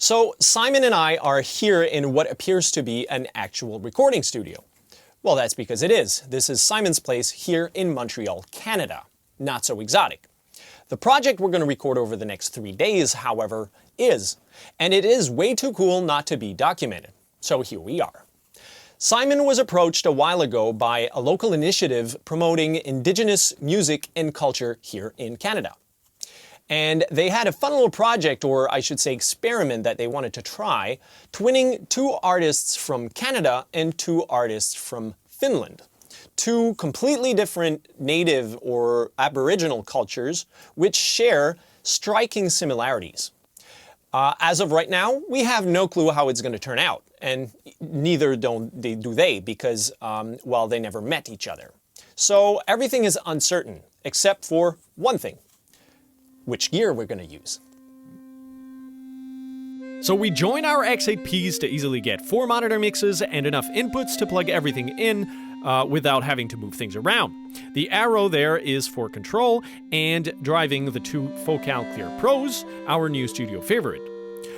So Simon and I are here in what appears to be an actual recording studio. Well, that's because it is. This is Simon's place here in Montreal, Canada. Not so exotic. The project we're going to record over the next 3 days, however, is. And it is way too cool not to be documented. So here we are. Simon was approached a while ago by a local initiative promoting Indigenous music and culture here in Canada. And they had a fun little project, or I should say experiment, that they wanted to try, twinning 2 artists from Canada and 2 artists from Finland. 2 completely different native or aboriginal cultures which share striking similarities. As of right now, we have no clue how it's going to turn out, and neither do they because, well, they never met each other. So everything is uncertain, except for one thing: which gear we're going to use. So we join our X8Ps to easily get 4 monitor mixes and enough inputs to plug everything in without having to move things around. The arrow there is for control and driving the 2 Focal Clear Pros, our new studio favorite.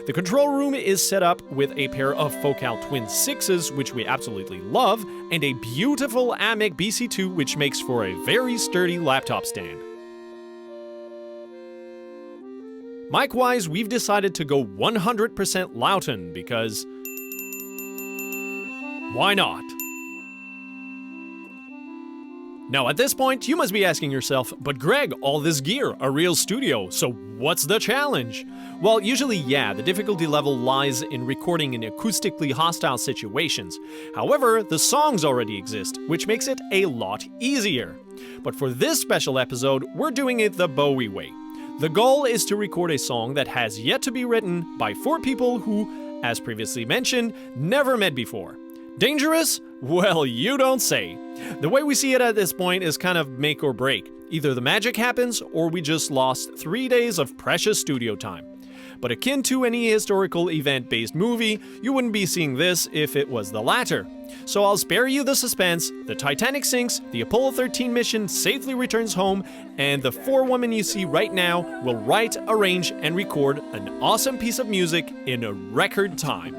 The control room is set up with a pair of Focal Twin 6s, which we absolutely love, and a beautiful AMIC BC2, which makes for a very sturdy laptop stand. Mic-wise, we've decided to go 100% Lauten because why not? Now at this point, you must be asking yourself, but Greg, all this gear, a real studio, so what's the challenge? Well, usually yeah, the difficulty level lies in recording in acoustically hostile situations. However, the songs already exist, which makes it a lot easier. But for this special episode, we're doing it the Bowie way. The goal is to record a song that has yet to be written by 4 people who, as previously mentioned, never met before. Dangerous? Well, you don't say. The way we see it at this point is kind of make or break. Either the magic happens, or we just lost 3 days of precious studio time. But akin to any historical event-based movie, you wouldn't be seeing this if it was the latter. So I'll spare you the suspense. The Titanic sinks, the Apollo 13 mission safely returns home, and the 4 women you see right now will write, arrange, and record an awesome piece of music in a record time.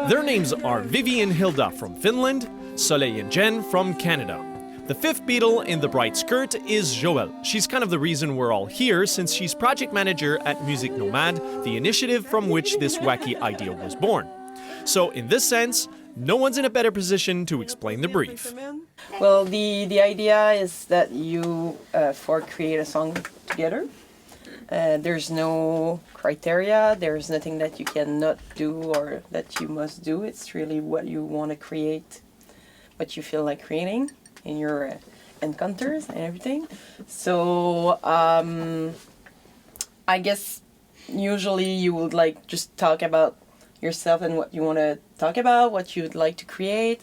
Their names are Viivi and Hildá from Finland, Soleil and Jen from Canada. The 5th Beatle in the bright skirt is Joelle. She's kind of the reason we're all here, since she's project manager at Musique Nomade, the initiative from which this wacky idea was born. So in this sense, no one's in a better position to explain the brief. Well, the idea is that you 4 create a song together. There's no criteria, there's nothing that you cannot do or that you must do. It's really what you want to create, what you feel like creating in your encounters and everything. So I guess usually you would like just talk about yourself and what you want to talk about, what you'd like to create,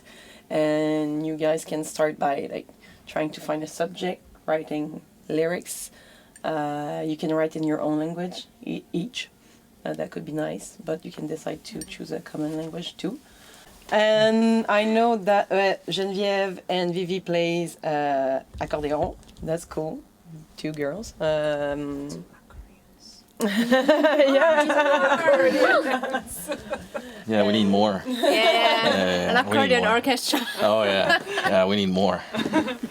and you guys can start by like trying to find a subject, writing lyrics. You can write in your own language each. That could be nice, but you can decide to choose a common language too. And I know that Geneviève and Viivi plays accordion. That's cool. 2 girls. Yeah. Yeah, we need more. An accordion orchestra. Oh yeah, yeah, we need more.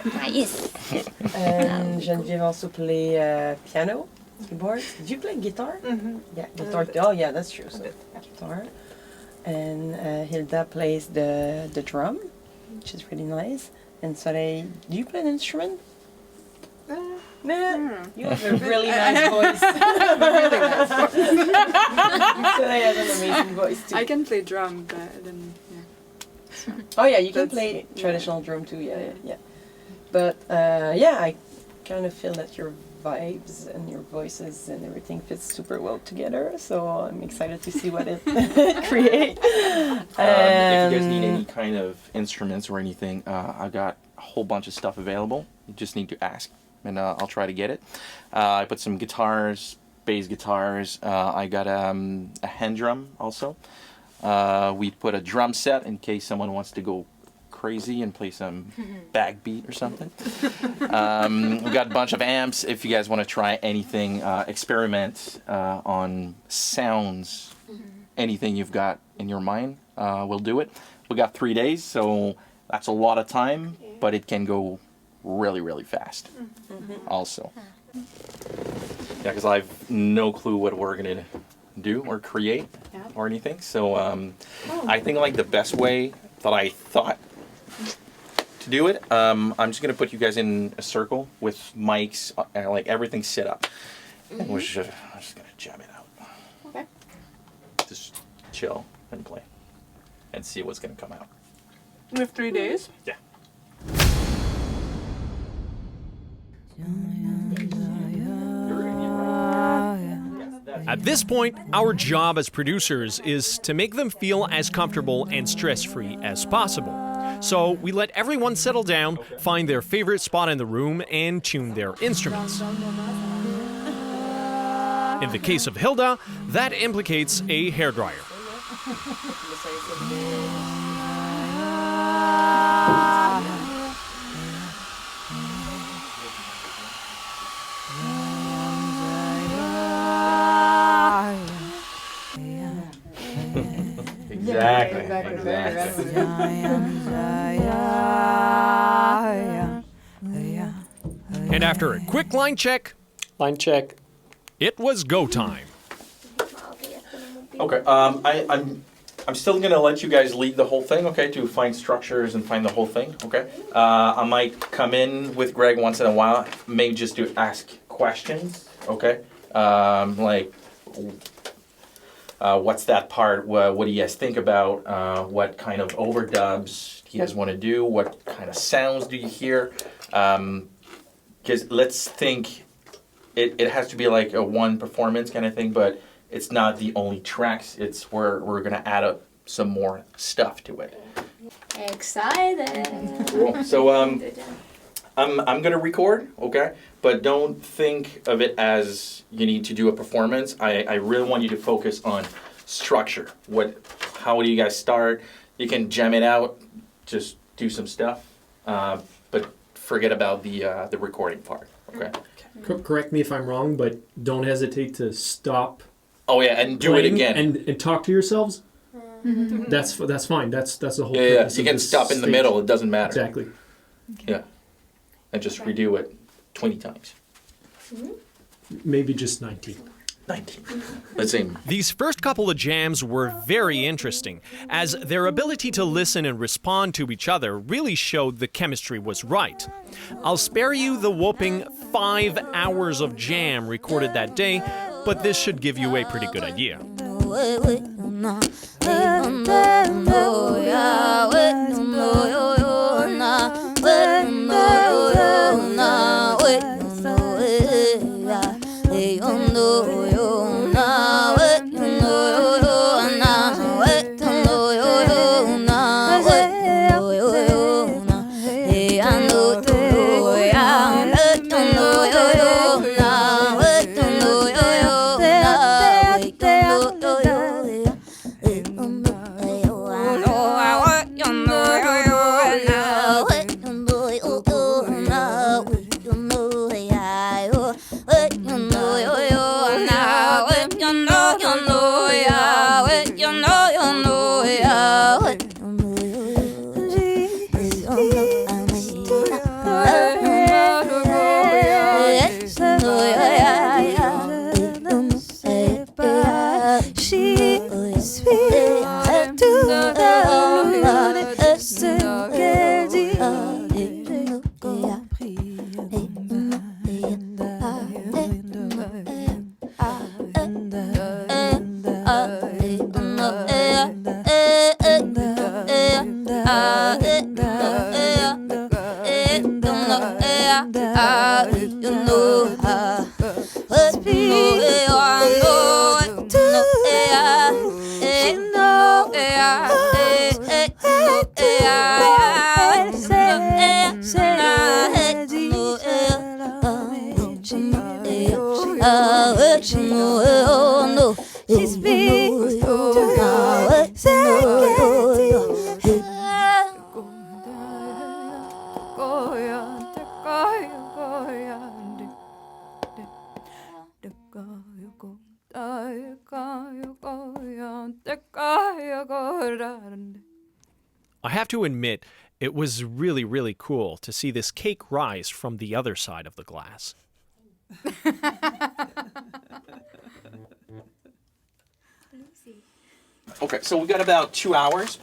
Nice. And Geneviève also play piano, keyboard. Did you play guitar? Mm-hmm. Yeah, guitar. Oh yeah, that's true. So guitar. And Hildá plays the drum, which is really nice. And Soleil, do you play an instrument? Nah. You have a really nice voice. Really nice voice. Soleil has an amazing voice too. I can play drum, but then yeah. Oh yeah, you can play traditional drum too. Yeah. But yeah, I kind of feel that your vibes and your voices and everything fits super well together. So I'm excited to see what it creates. If you guys need any kind of instruments or anything, I've got a whole bunch of stuff available. You just need to ask, and I'll try to get it. I put some guitars, bass guitars. I got a hand drum also. We put a drum set in case someone wants to go crazy and play some backbeat or something. We've got a bunch of amps. If you guys want to try anything, experiment on sounds, anything you've got in your mind, we'll do it. We got 3 days, so that's a lot of time, but it can go really, really fast also. Yeah, because I have no clue what we're going to do or create or anything. So I think like the best way that I thought to do it, I'm just going to put you guys in a circle with mics, like everything set up. And I'm just going to jam it out. Okay. Just chill and play and see what's going to come out. We have 3 days. Yeah. At this point, our job as producers is to make them feel as comfortable and stress-free as possible. So we let everyone settle down, find their favorite spot in the room, and tune their instruments. In the case of Hildá, that implicates a hairdryer. Exactly. And after a quick line check, it was go time. Okay. I'm still gonna let you guys lead the whole thing. Okay, to find structures and find the whole thing. Okay. I might come in with Greg once in a while, maybe just to ask questions. Okay. Like. What's that part? What do you guys think about? What kind of overdubs do you guys want to do? What kind of sounds do you hear? Because let's think, it has to be like a one performance kind of thing, but it's not the only tracks. It's where we're gonna add up some more stuff to it. Excited. Cool. So I'm gonna record, okay? But don't think of it as you need to do a performance. I really want you to focus on structure. How do you guys start? You can jam it out, just do some stuff, but forget about the recording part, okay? Correct me if I'm wrong, but don't hesitate to stop. Oh yeah, and do it again. And talk to yourselves. That's fine. That's the whole. Yeah. You can stop in the middle. It doesn't matter. Exactly. Yeah, and just redo it 20 times. Maybe just 19. 19. Let's aim. These first couple of jams were very interesting, as their ability to listen and respond to each other really showed the chemistry was right. I'll spare you the whopping 5 hours of jam recorded that day, but this should give you a pretty good idea. I have to admit, it was really, really cool to see this cake rise from the other side of the glass. Okay, so we got about 2 hours.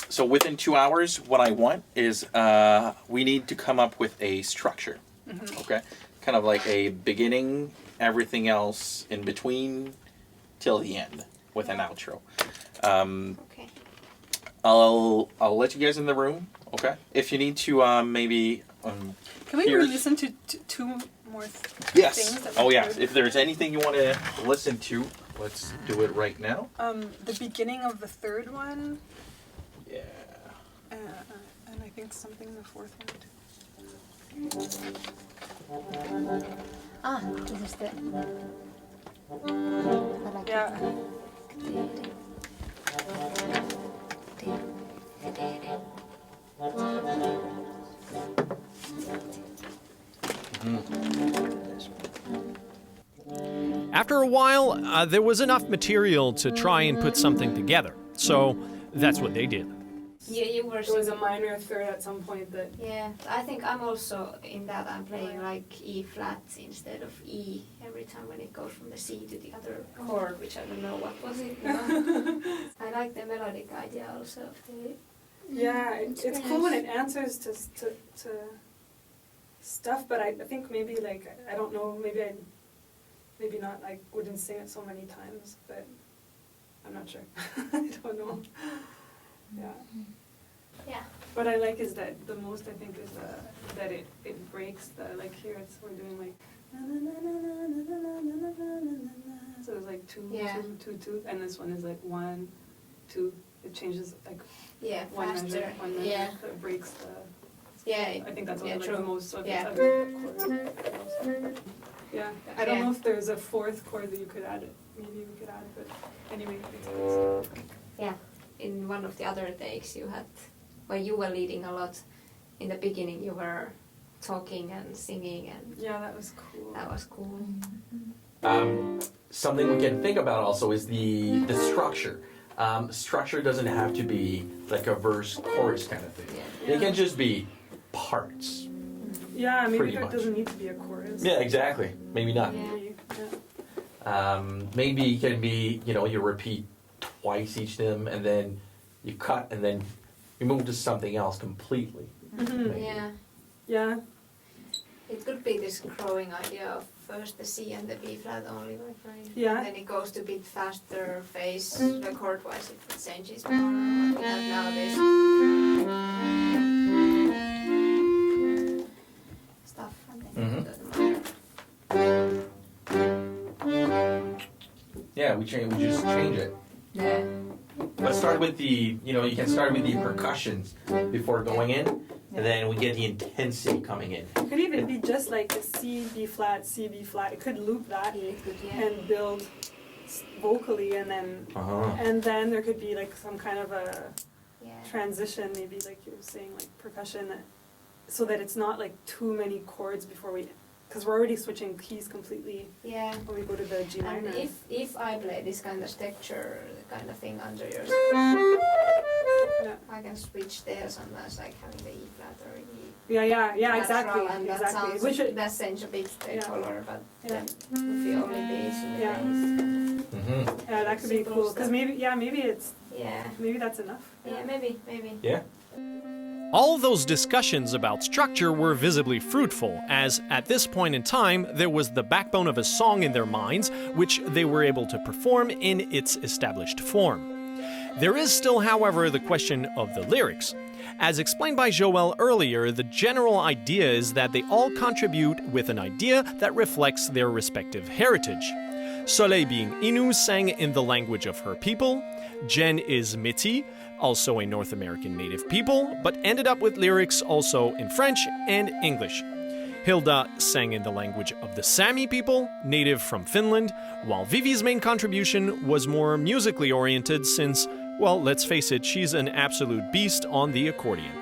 So within 2 hours, what I want is we need to come up with a structure. Okay, kind of like a beginning, everything else in between, till the end with an outro. Okay. I'll let you guys in the room. Okay, if you need to maybe. Can we hear- re-listen to two more Yes. things? That Oh we yeah. heard? If there's anything you want to listen to, let's do it right now. The beginning of the third one, Yeah. and I think something in the fourth one too. This is the... I like Yeah. After a while, there was enough material to try and put something together. So that's what they did. You were There was a singing. minor third at some point that. Yeah, I think I'm also in that. I'm playing like E flat instead of E every time when it goes from the C to the other chord, which I don't know what was it. You know? I like the melodic idea also of the. Yeah, it's cool when it answers to stuff, but I think maybe like I don't know, maybe not. I wouldn't sing it so many times, but I'm not sure. I don't know. Yeah. Yeah. What I like is that the most I think is that it breaks the like here it's we're doing like so it's like two, Yeah. two, and this one is like 1, 2. It changes like Yeah, one faster. measure, Yeah. so it breaks the. Yeah. I think that's what Yeah, I like true. the most. So if Yeah. it's other chord. Yeah, I don't Yeah. know if there's a fourth chord that you could add. Maybe we could add, but anyway, it's Yeah. In one of the other takes, you had, where you were leading a lot. In the beginning, you were talking and singing, and yeah, that was cool. that was cool. Something we can think about also is the structure. Structure doesn't have to be like a verse chorus kind of thing. Yeah. It can just be parts. Yeah, maybe Pretty there much. doesn't need to be a chorus. Yeah, exactly. Maybe not. Yeah. Maybe, yeah. Maybe it can be, you repeat twice each them, and then you cut, and then you move to something else completely. Yeah. Yeah. It could be this growing idea of first the C and the B flat only, right? Yeah. And then it goes to a bit faster pace, the chord wise it changes more. What we have now this stuff, and then Mhm. it doesn't matter. Yeah, we just change it. Yeah. Let's start with the, you can start with the percussions before going in, and then we get the intensity coming in. It could even be just like a C, B flat, C, B flat. It could loop that It could, yeah. and build vocally, and then there could be like some kind of a Yeah. transition, maybe like you were saying, like percussion, so that it's not like too many chords before we, because we're already switching keys completely Yeah. when we go to the G And minor. if I play this kind of texture kind of thing under yours, Yeah. I can switch there sometimes, like having the E flat or E. Yeah, natural, exactly, and that exactly. sounds, Which it, that sends a bit the Yeah. color, but Yeah. then if you only bass and Yeah. bass, yeah, that could be Simple cool. stuff. Because yeah, maybe that's enough. yeah, maybe. Yeah. All those discussions about structure were visibly fruitful, as at this point in time there was the backbone of a song in their minds, which they were able to perform in its established form. There is still, however, the question of the lyrics. As explained by Joël earlier, the general idea is that they all contribute with an idea that reflects their respective heritage. Soleil, being Innu, sang in the language of her people. Jen is Métis, also a North American native people, but ended up with lyrics also in French and English. Hildá sang in the language of the Sami people, native from Finland, while Viivi's main contribution was more musically oriented since, well, let's face it, she's an absolute beast on the accordion.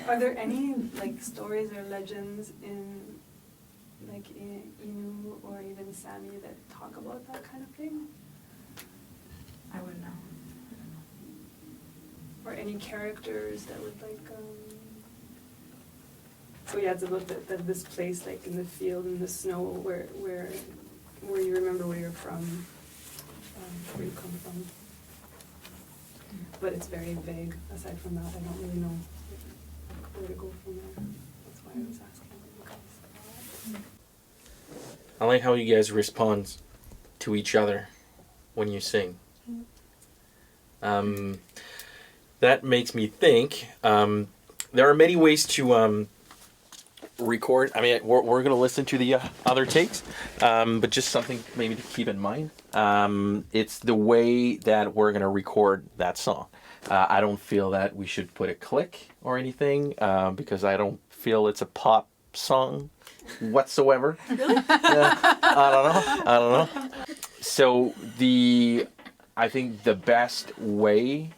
Are there any like stories or legends in like Innu or even Sami that talk about that kind of thing? I wouldn't know. Or any characters that would like so yeah, it's about this place like in the field in the snow where you remember where you're from, where you come from. But it's very vague. Aside from that, I don't really know where to go from there. That's why I was asking you guys. I like how you guys respond to each other when you sing. That makes me think there are many ways to record. I mean, we're going to listen to the other takes, but just something maybe to keep in mind. It's the way that we're going to record that song. I don't feel that we should put a click or anything because I don't feel it's a pop song whatsoever. Really? I don't know. So I think the best way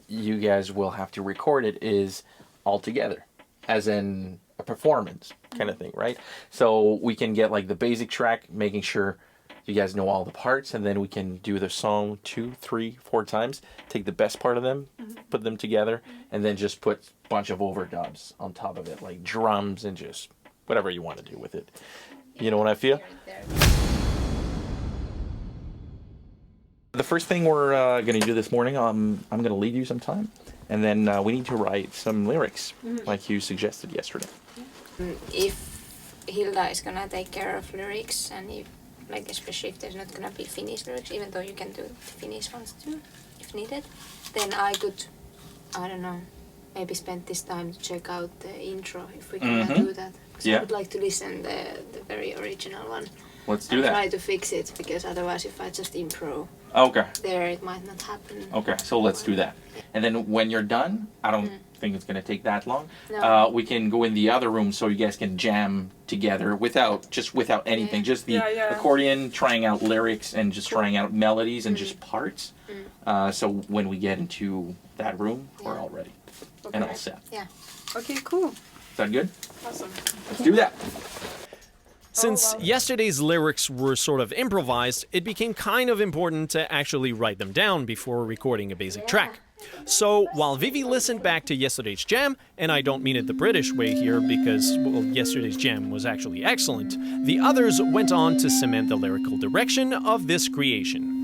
you guys will have to record it is all together, as in a performance kind of thing, right? So we can get like the basic track, making sure you guys know all the parts, and then we can do the song 2, 3, 4 times, take the best part of them, put them together, and then just put a bunch of overdubs on top of it, like drums and just whatever you want to do with it. You know what I feel? The first thing we're going to do this morning, I'm going to leave you some time, and then we need to write some lyrics, like you suggested yesterday. If Hildá is gonna take care of lyrics, and if, like especially if there's not gonna be Finnish lyrics, even though you can do the Finnish ones too, if needed, then I could, I don't know, maybe spend this time to check out the intro if we can do that. Because I would like to listen the very original one. Let's do that. Try to fix it, because otherwise if I just improv there, it might not happen. Okay, so let's do that. And then when you're done, I don't think it's going to take that long. No. We can go in the other room so you guys can jam together without anything. Just the accordion, trying out lyrics and just trying out melodies and just parts. So when we get into that room, we're all ready and all set. Yeah. Okay, cool. Is that good? Awesome. Let's do that. Since yesterday's lyrics were sort of improvised, it became kind of important to actually write them down before recording a basic track. So while Viivi listened back to yesterday's jam, and I don't mean it the British way here because, well, yesterday's jam was actually excellent, the others went on to cement the lyrical direction of this creation.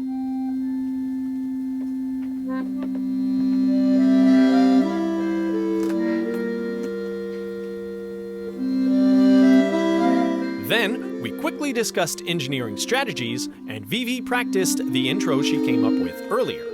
Then, we quickly discussed engineering strategies, and Viivi practiced the intro she came up with earlier.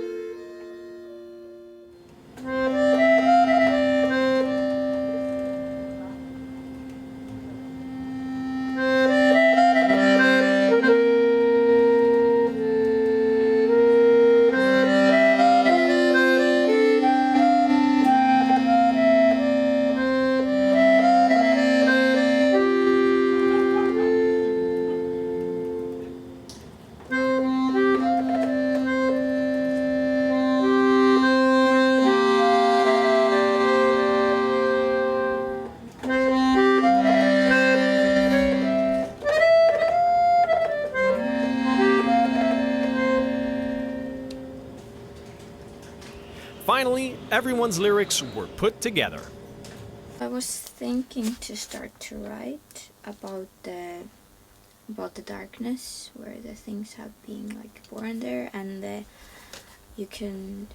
Finally, everyone's lyrics were put together. I was thinking to start to write about the darkness, where the things have been like born there, and you can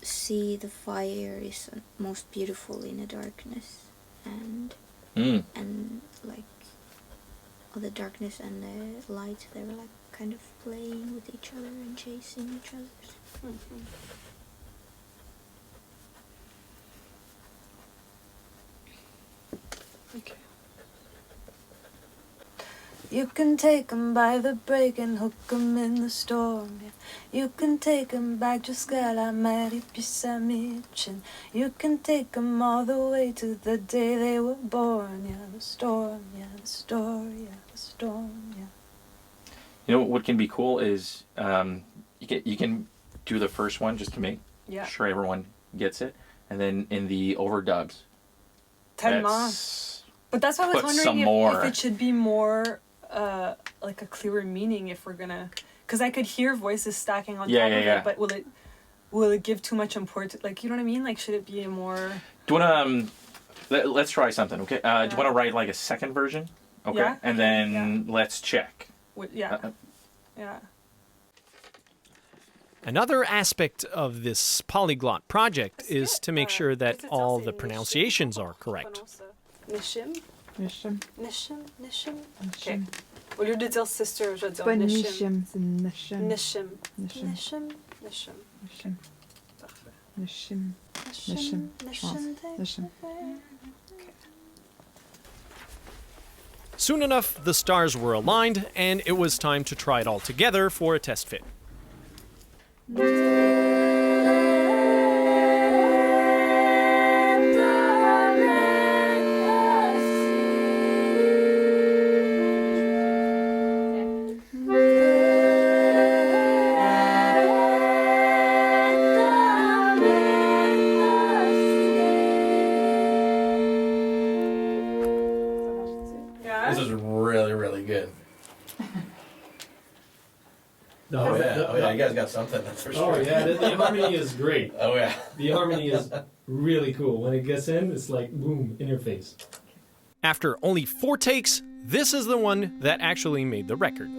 see the fire is most beautiful in the darkness, and like all the darkness and the light, they were like kind of playing with each other and chasing each other. Okay. You can take 'em by the break and hook 'em in the storm, yeah. You can take 'em back to Skala, Mary Pisamichin. You can take 'em all the way to the day they were born, yeah. The storm, yeah, the story, yeah, the storm, yeah. You know what can be cool is you can do the first one just to make sure everyone gets it, And then in the overdubs, But that's why I was put wondering some if more. it should be more like a clearer meaning if we're gonna, because I could hear voices stacking on top of it, but will it give too much importance? Like, you know what I mean? Like, should it be a more? Do you wanna let's try something, okay? Do you wanna write like a second version? Okay, Yeah. and then let's check. Yeah. Another aspect of this polyglot project is to make sure that all the pronunciations are correct. Nishim. Nishim. Nishim. Nishim. Nishim. Ok. Au lieu de dire sister, je vais dire Pas nishim. Nishim, c'est Nishim. Nishim. Nishim. Nishim. Nishim. Nishim. Parfait. Nishim. Nishim. Nishim. Nishim. Soon enough, the stars were aligned, and it was time to try it all together for a test fit. This is really, really good. Oh You guys got something, that's for sure. Oh yeah, the harmony is great. Oh yeah. The harmony is really cool. When it gets in, it's like boom, in your face. After only 4 takes, this is the one that actually made the record.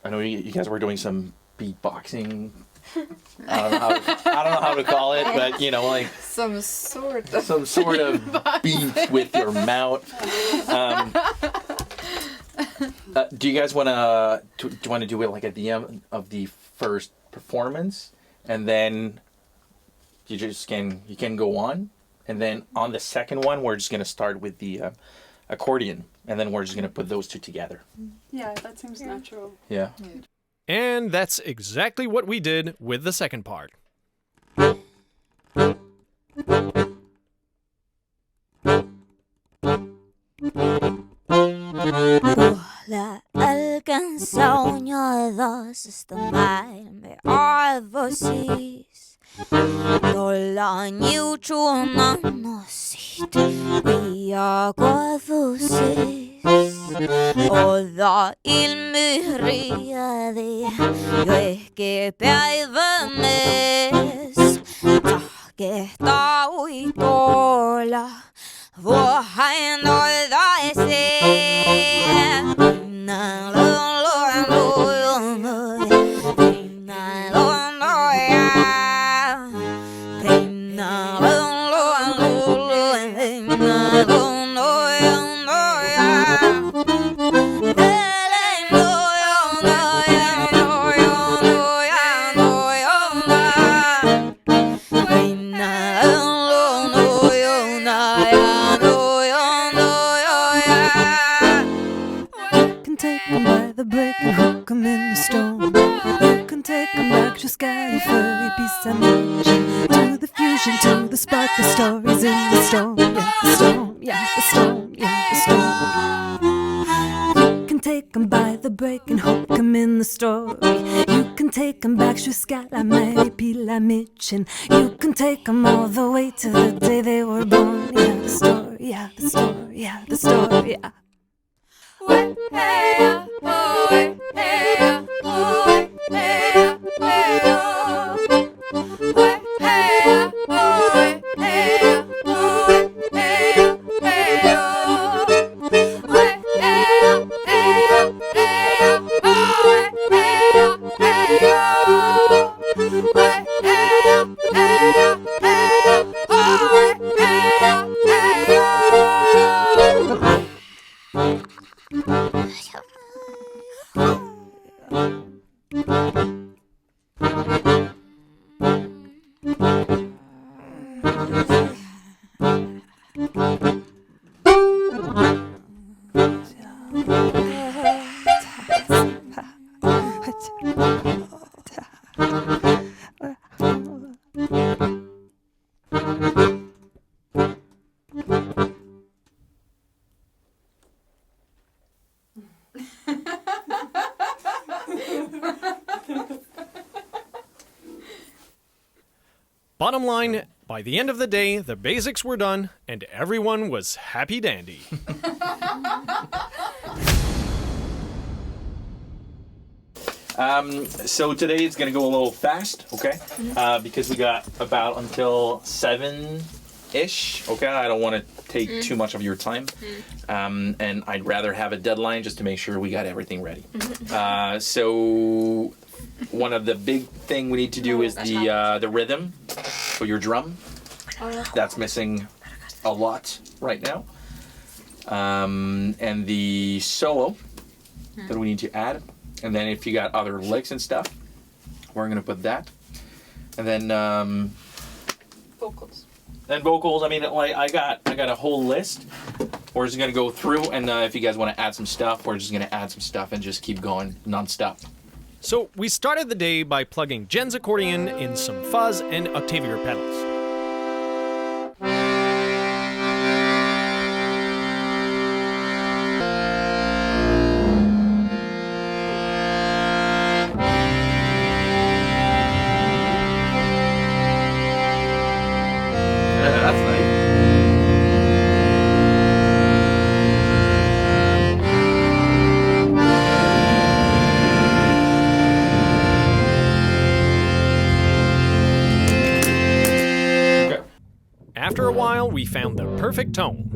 I know you guys were doing some beatboxing. I don't know how to call it, but you know, like Some sort of beat with your mouth. Do you guys want to do it like at the end of the first performance, and then you can go on, and then on the second one we're just gonna start with the accordion, and then we're just gonna put those two together. Yeah, that seems natural. Yeah. And that's exactly what we did with the second part. La alcanza uno dos esta med arvosis. Dolla njutrona nosit via govusis. Oda ilmyriade joike päivämes. Tahkehta uitolla vuohain oltaeseen. To the fusion, to the spark, the stories in the storm, yeah, the storm, yeah, the storm, yeah, the storm. You can take 'em by the break and hook 'em in the story. You can take 'em back, Shuskala, Pila, Mitchin. You can take 'em all the way to the day they were born, yeah, the story, yeah, the story, yeah, the story, yeah. Bottom line, by the end of the day, the basics were done and everyone was happy dandy. So today it's going to go a little fast, okay? Because we got about until 7-ish, okay? I don't want to take too much of your time. And I'd rather have a deadline just to make sure we got everything ready. So one of the big thing we need to do is the rhythm for your drum. That's missing a lot right now. And the solo that we need to add. And then if you got other licks and stuff, we're gonna put that. And then Vocals. And vocals, I mean, like I got a whole list. We're just gonna go through, and if you guys want to add some stuff, we're just gonna add some stuff and just keep going non-stop. So we started the day by plugging Jen's accordion in some fuzz and octavier pedals. That's nice. After a while, we found the perfect tone.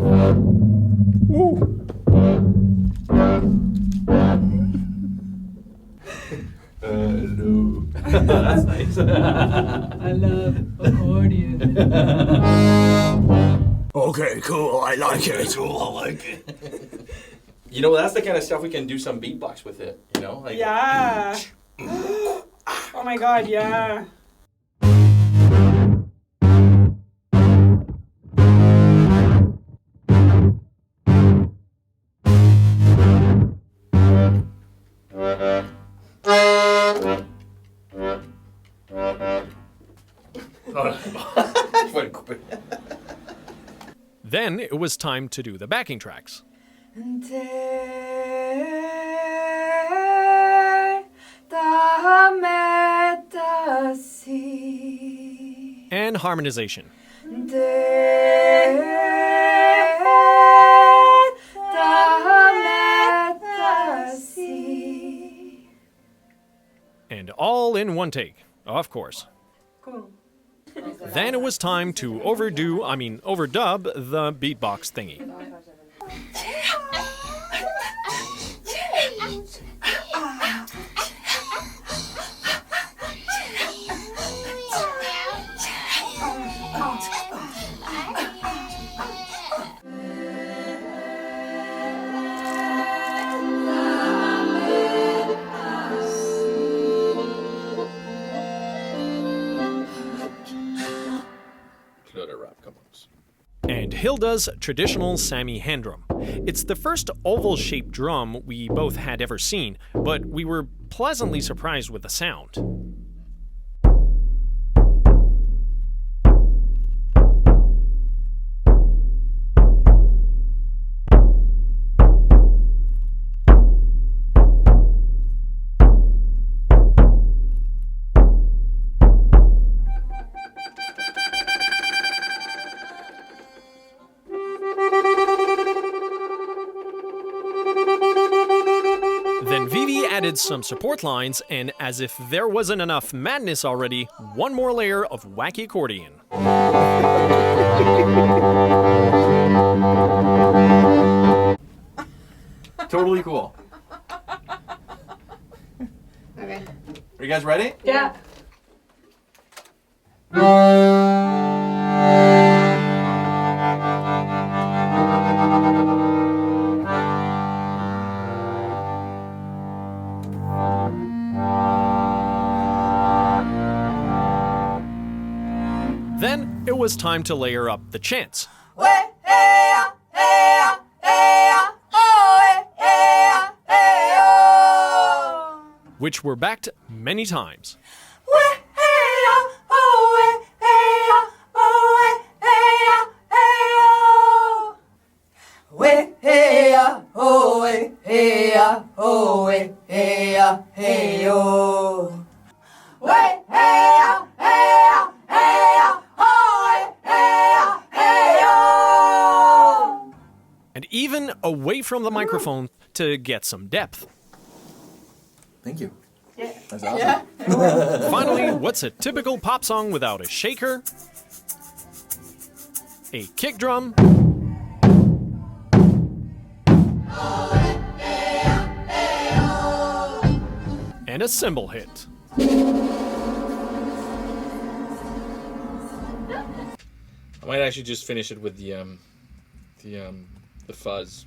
No. That's nice. I love accordion. Okay, cool. I like it. Cool. I like it. You know, that's the kind of stuff we can do some beatbox with it. You know, like Yeah. Oh my god, yeah. Then it was time to do the backing tracks. And harmonization. And all in one take, of course. Cool. Then it was time to overdub the beatbox thingy. And Hilda's traditional Sami hand drum. It's the first oval-shaped drum we both had ever seen, but we were pleasantly surprised with the sound. Then Viivi added some support lines, and as if there wasn't enough madness already, one more layer of wacky accordion. totally cool. Okay. Are you guys ready? Yeah. Then it was time to layer up the chants, which were backed many times. And even away from the microphone to get some depth. Thank you. Yeah. That's awesome. Finally, what's a typical pop song without a shaker, a kick drum, and a cymbal hit? I might actually just finish it with the fuzz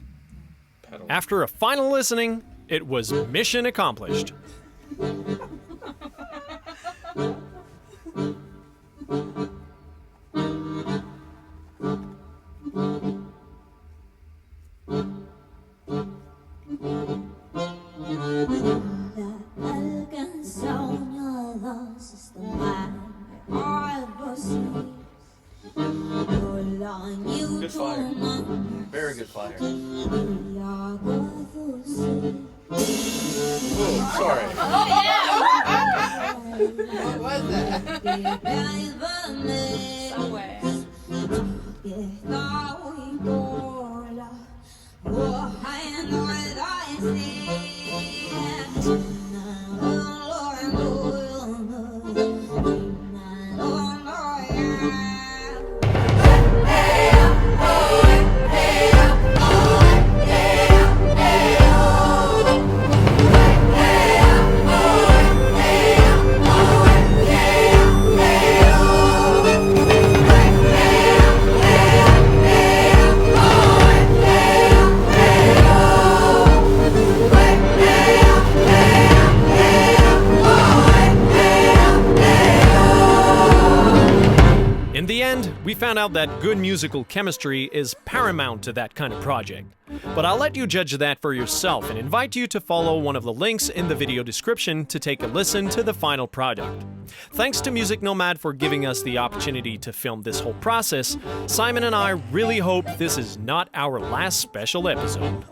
pedal. After a final listening, it was mission accomplished. Good fire. Very good fire. Oh, sorry. What was that? Somewhere. We found out that good musical chemistry is paramount to that kind of project. But I'll let you judge that for yourself and invite you to follow one of the links in the video description to take a listen to the final product. Thanks to Musique Nomade for giving us the opportunity to film this whole process. Simon and I really hope this is not our last special episode.